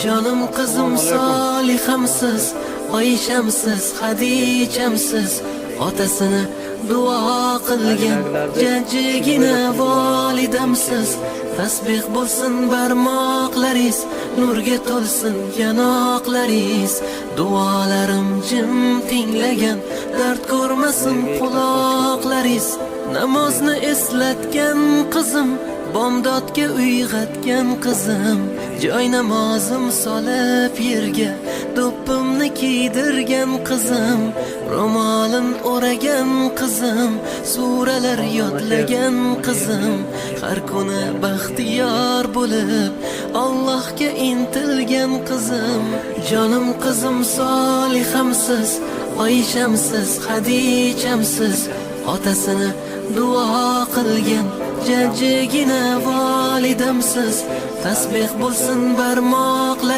Jonim qizim Solihamsiz, Oyshamsiz, Xadichamsiz, otasini duo qilgan jajjigina volidamsiz. Tasbih bo'lsin barmoqlaringiz, nurga to'lsin yanoqlaringiz. Duolarim jim tinglagan, dard ko'rmasin quloqlaringiz. Namozni eslatgan qizim, bomdodga uyg'atgan qizim, joy namozim solib yerga do'ppimni kiydirgan qizim, ro'molim o'ragan qizim, suralar yodlagan qizim, har kuni baxtiyor bo'lib Allohga intilgan qizim. Jonim qizim Solihamsiz, Oyshamsiz, Xadichamsiz, otasini duo qilgan jajjigina volidamsiz. Tasbih bo'lsin barmoq